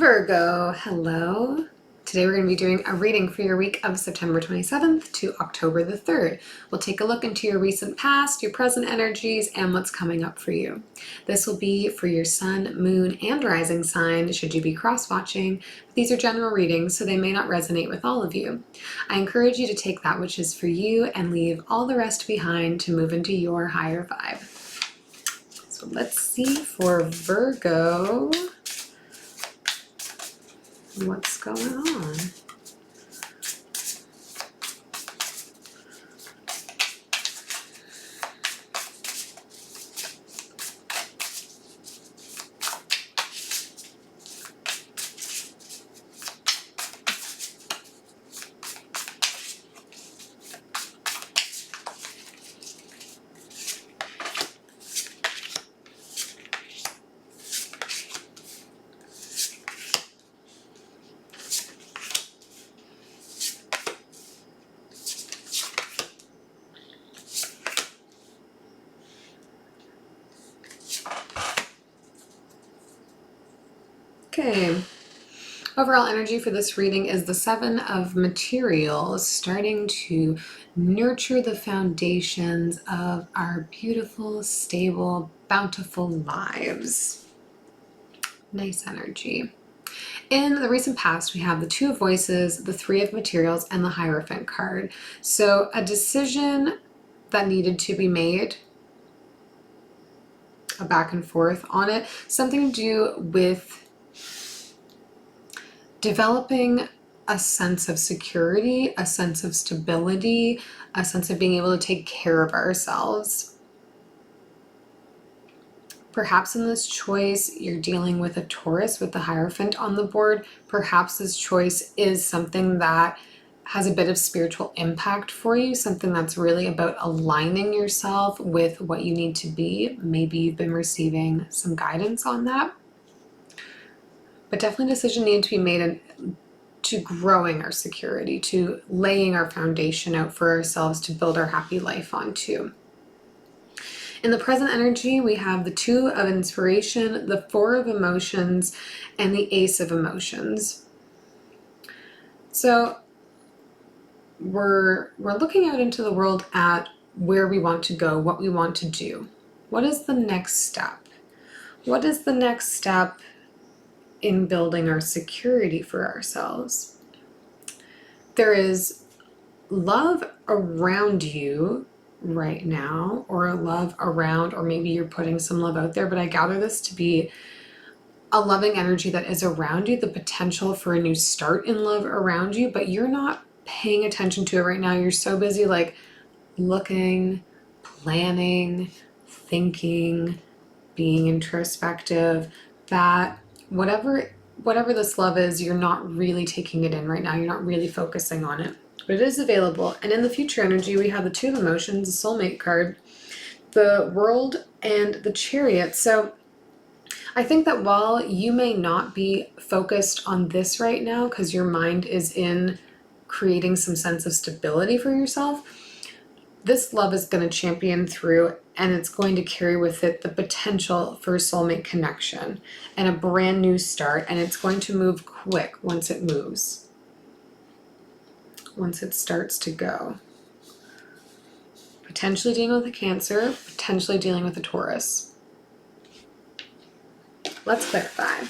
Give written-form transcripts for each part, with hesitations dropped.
Virgo, hello. Today we're going to be doing a reading for your week of September 27th to October the 3rd. We'll take a look into your recent past, your present energies, and what's coming up for you. This will be for your sun, moon, and rising sign, should you be cross-watching. These are general readings, so they may not resonate with all of you. I encourage you to take that which is for you and leave all the rest behind to move into your higher vibe. So let's see for Virgo. What's going on? Okay, overall energy for this reading is the Seven of Materials, starting to nurture the foundations of our beautiful, stable, bountiful lives. Nice energy. In the recent past, we have the Two of Voices, the Three of Materials, and the Hierophant card. So a decision that needed to be made, a back and forth on it, something to do with developing a sense of security, a sense of stability, a sense of being able to take care of ourselves. Perhaps in this choice, you're dealing with a Taurus with the Hierophant on the board. Perhaps this choice is something that has a bit of spiritual impact for you, something that's really about aligning yourself with what you need to be. Maybe you've been receiving some guidance on that. But definitely a decision needed to be made to growing our security, to laying our foundation out for ourselves to build our happy life onto. In the present energy, we have the Two of Inspiration, the Four of Emotions, and the Ace of Emotions. So we're looking out into the world at where we want to go, what we want to do. What is the next step? What is the next step in building our security for ourselves? There is love around you right now, or love around, or maybe you're putting some love out there, but I gather this to be a loving energy that is around you, the potential for a new start in love around you, but you're not paying attention to it right now. You're so busy like looking, planning, thinking, being introspective, that whatever this love is, you're not really taking it in right now. You're not really focusing on it, but it is available. And in the future energy, we have the Two of Emotions, the Soulmate card, the World, and the Chariot. So I think that while you may not be focused on this right now because your mind is in creating some sense of stability for yourself, this love is going to champion through, and it's going to carry with it the potential for a soulmate connection and a brand new start, and it's going to move quick once it moves, once it starts to go. Potentially dealing with a Cancer, potentially dealing with a Taurus. Let's clarify.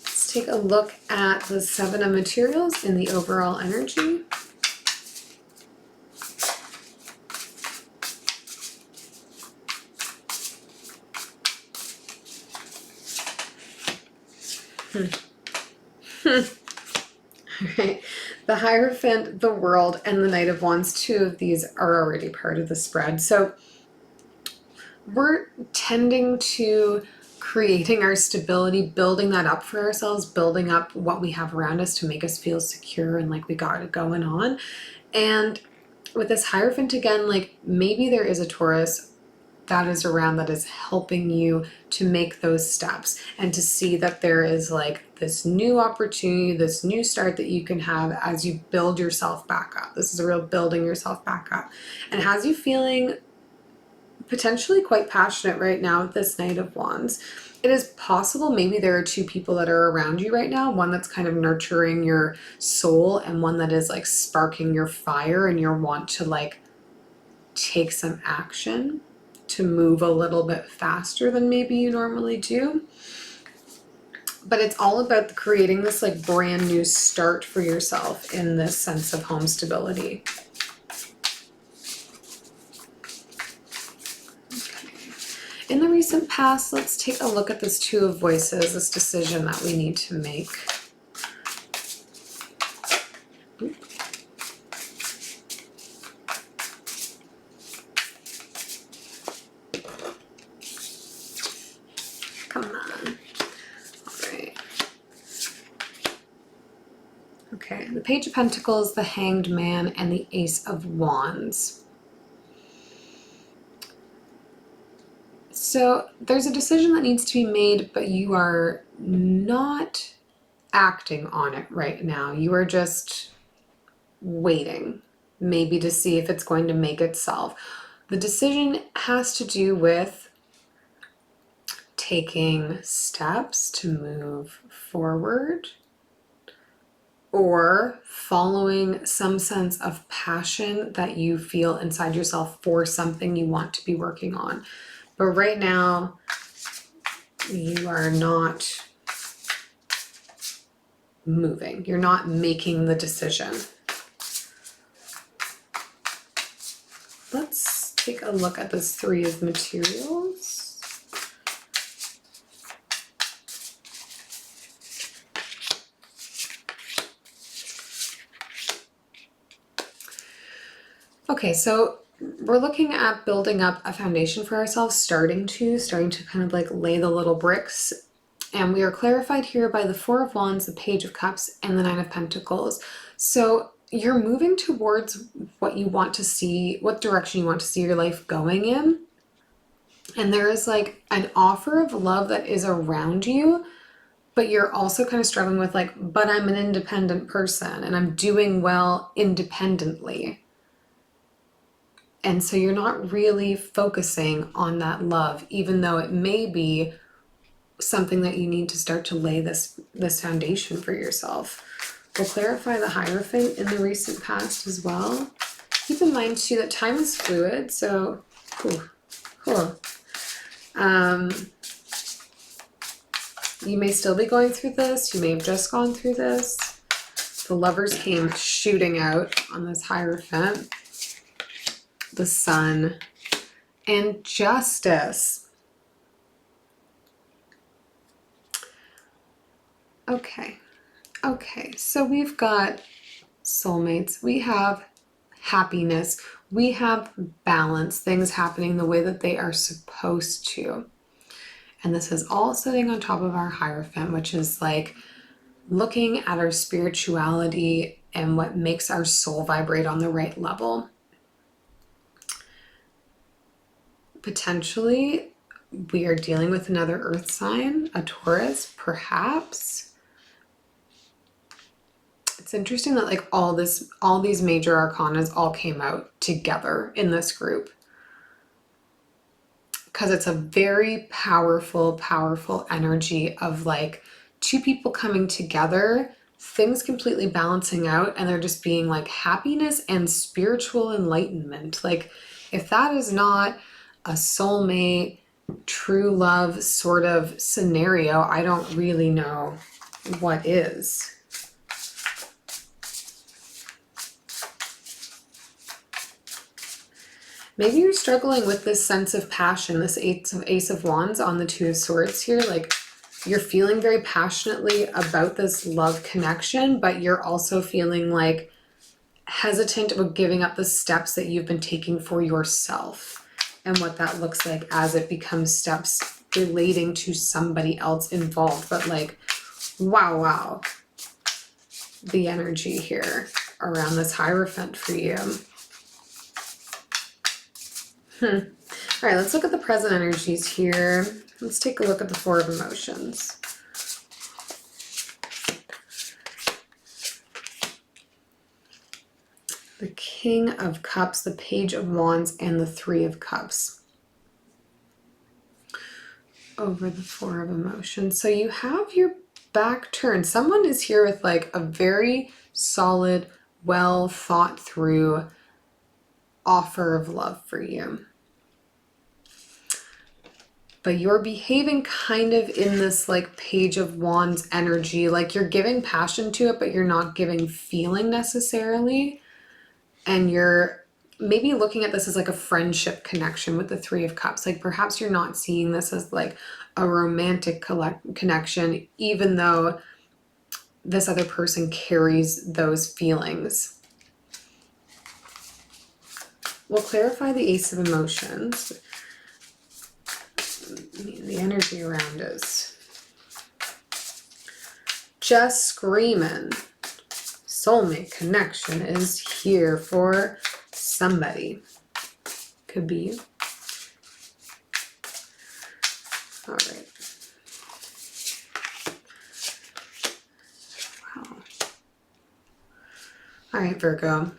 Let's take a look at the Seven of Materials in the overall energy. Alright, the Hierophant, the World, and the Knight of Wands, two of these are already part of the spread. So we're tending to creating our stability, building that up for ourselves, building up what we have around us to make us feel secure and like we got it going on. And with this Hierophant again, like maybe there is a Taurus that is around that is helping you to make those steps and to see that there is like this new opportunity, this new start that you can have as you build yourself back up. This is a real building yourself back up, and it has you feeling potentially quite passionate right now with this Knight of Wands. It is possible maybe there are two people that are around you right now, one that's kind of nurturing your soul and one that is like sparking your fire and your want to like take some action, to move a little bit faster than maybe you normally do. But it's all about creating this like brand new start for yourself in this sense of home stability. In the recent past, let's take a look at this Two of Voices, this decision that we need to make. Come on. All right. Okay, the Page of Pentacles, the Hanged Man, and the Ace of Wands. So there's a decision that needs to be made, but you are not acting on it right now. You are just waiting, maybe to see if it's going to make itself. The decision has to do with taking steps to move forward or following some sense of passion that you feel inside yourself for something you want to be working on. But right now, you are not moving. You're not making the decision. Let's take a look at this Three of Materials. Okay, so we're looking at building up a foundation for ourselves, starting to kind of like lay the little bricks. And we are clarified here by the Four of Wands, the Page of Cups, and the Nine of Pentacles. So you're moving towards what you want to see, what direction you want to see your life going in. And there is like an offer of love that is around you, but you're also kind of struggling with like, but I'm an independent person and I'm doing well independently. And so you're not really focusing on that love, even though it may be something that you need to start to lay this foundation for yourself. We'll clarify the Hierophant in the recent past as well. Keep in mind too that time is fluid, so you may still be going through this. You may have just gone through this. The Lovers came shooting out on this Hierophant. The Sun, and Justice. Okay, so we've got soulmates, we have happiness, we have balance, things happening the way that they are supposed to. And this is all sitting on top of our Hierophant, which is like looking at our spirituality and what makes our soul vibrate on the right level. Potentially, we are dealing with another earth sign, a Taurus, perhaps. It's interesting that like all these major arcanas all came out together in this group, because it's a very powerful energy of like two people coming together, things completely balancing out, and they're just being like happiness and spiritual enlightenment. Like if that is not a soulmate, true love sort of scenario, I don't really know what is. Maybe you're struggling with this sense of passion, this Ace of Wands on the Two of Swords here. Like you're feeling very passionately about this love connection, but you're also feeling like hesitant about giving up the steps that you've been taking for yourself. And what that looks like as it becomes steps relating to somebody else involved. But like, wow, the energy here around this Hierophant for you. All right, let's look at the present energies here. Let's take a look at the Four of Emotions. The King of Cups, the Page of Wands, and the Three of Cups. over the Four of Emotions. So you have your back turned. Someone is here with like a very solid, well thought through offer of love for you. But you're behaving kind of in this like Page of Wands energy, like you're giving passion to it, but you're not giving feeling necessarily. And you're maybe looking at this as like a friendship connection with the Three of Cups. Like perhaps you're not seeing this as like a romantic connection, even though this other person carries those feelings. We'll clarify the Ace of Emotions. The energy around us. Just screaming. Soulmate connection is here for somebody. Could be you. All right. Wow. All right, Virgo.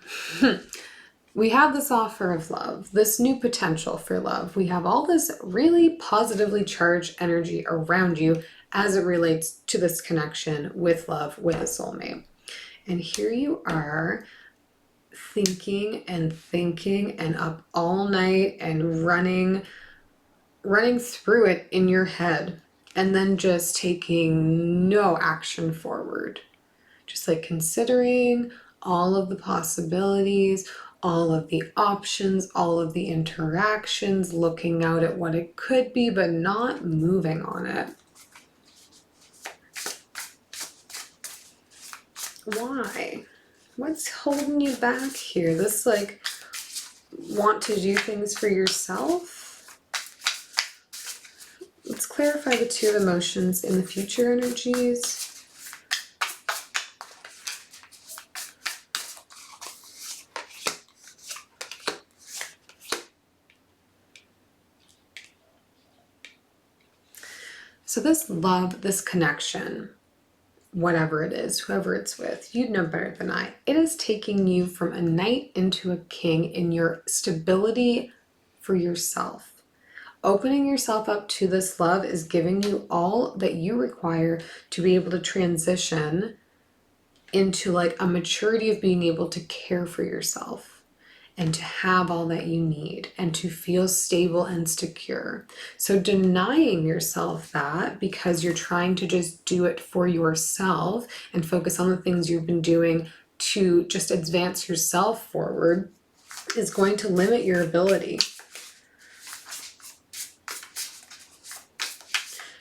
We have this offer of love, this new potential for love. We have all this really positively charged energy around you as it relates to this connection with love, with a soulmate. And here you are thinking and up all night and running through it in your head, and then just taking no action forward. Just like considering all of the possibilities, all of the options, all of the interactions, looking out at what it could be, but not moving on it. Why? What's holding you back here? This like want to do things for yourself? Let's clarify the Two of Emotions in the future energies. So this love, this connection, whatever it is, whoever it's with, you'd know better than I. It is taking you from a knight into a king in your stability for yourself. Opening yourself up to this love is giving you all that you require to be able to transition into like a maturity of being able to care for yourself and to have all that you need and to feel stable and secure. So denying yourself that because you're trying to just do it for yourself and focus on the things you've been doing to just advance yourself forward is going to limit your ability.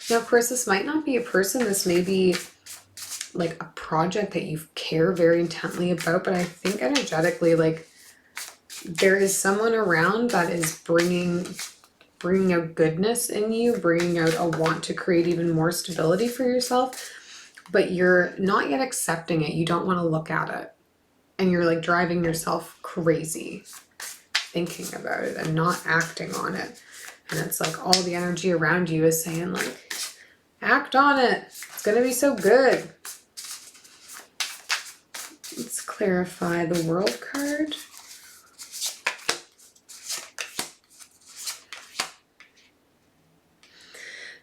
Now, of course, this might not be a person. This may be like a project that you care very intently about, but I think energetically, like, there is someone around that is bringing out goodness in you, bringing out a want to create even more stability for yourself, but you're not yet accepting it. You don't want to look at it. And you're like driving yourself crazy thinking about it and not acting on it. And it's like all the energy around you is saying like, act on it. It's going to be so good. Let's clarify the World card.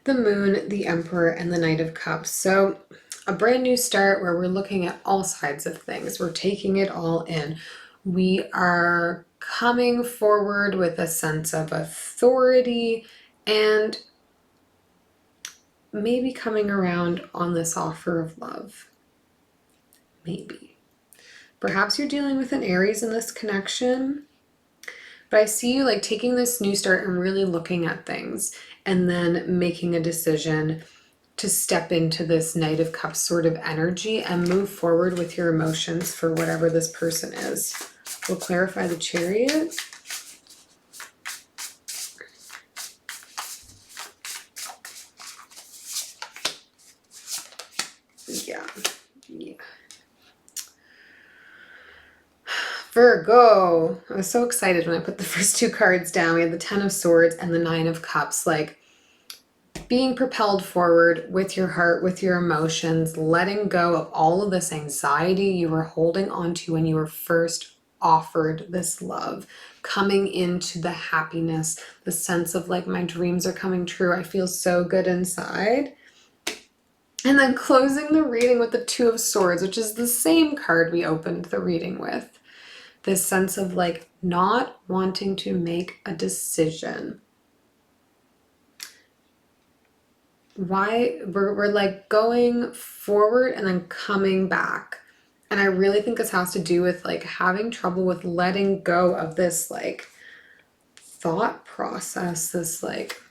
The Moon, the Emperor, and the Knight of Cups. So a brand new start where we're looking at all sides of things. We're taking it all in. We are coming forward with a sense of authority and maybe coming around on this offer of love. Maybe. Perhaps you're dealing with an Aries in this connection. But I see you like taking this new start and really looking at things and then making a decision to step into this Knight of Cups sort of energy and move forward with your emotions for whatever this person is. We'll clarify the Chariot. Yeah. Virgo. I was so excited when I put the first two cards down. We had the Ten of Swords and the Nine of Cups. Like being propelled forward with your heart, with your emotions, letting go of all of this anxiety you were holding on to when you were first offered this love, coming into the happiness, the sense of like my dreams are coming true. I feel so good inside. And then closing the reading with the Two of Swords, which is the same card we opened the reading with. This sense of like not wanting to make a decision. Why we're like going forward and then coming back. And I really think this has to do with like having trouble with letting go of this like thought process, this like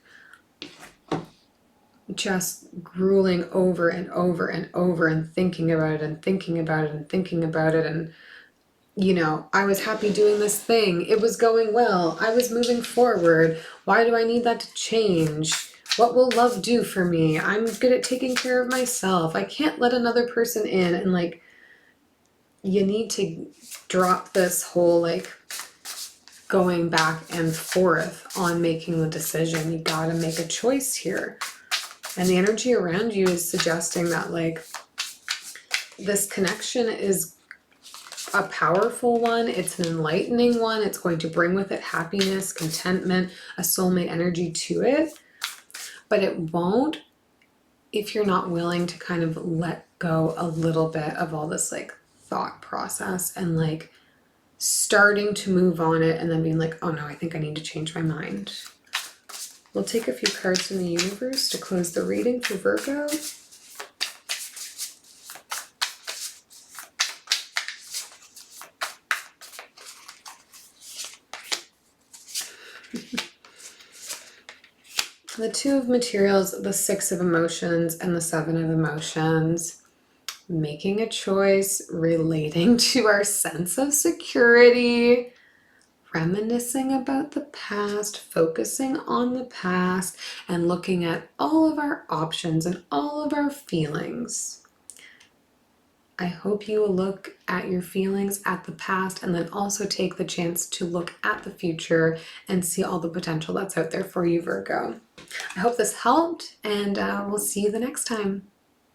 just grueling over and over and over and thinking about it and thinking about it and thinking about it. And, you know, I was happy doing this thing. It was going well. I was moving forward. Why do I need that to change? What will love do for me? I'm good at taking care of myself. I can't let another person in. And like, you need to drop this whole like going back and forth on making the decision. You gotta make a choice here. And the energy around you is suggesting that like this connection is a powerful one. It's an enlightening one. It's going to bring with it happiness, contentment, a soulmate energy to it. But it won't if you're not willing to kind of let go a little bit of all this like thought process and like starting to move on it and then being like, oh no, I think I need to change my mind. We'll take a few cards from the universe to close the reading for Virgo. The Two of Materials, the Six of Emotions, and the Seven of Emotions. Making a choice relating to our sense of security, reminiscing about the past, focusing on the past, and looking at all of our options and all of our feelings. I hope you will look at your feelings at the past and then also take the chance to look at the future and see all the potential that's out there for you, Virgo. I hope this helped, and we'll see you the next time.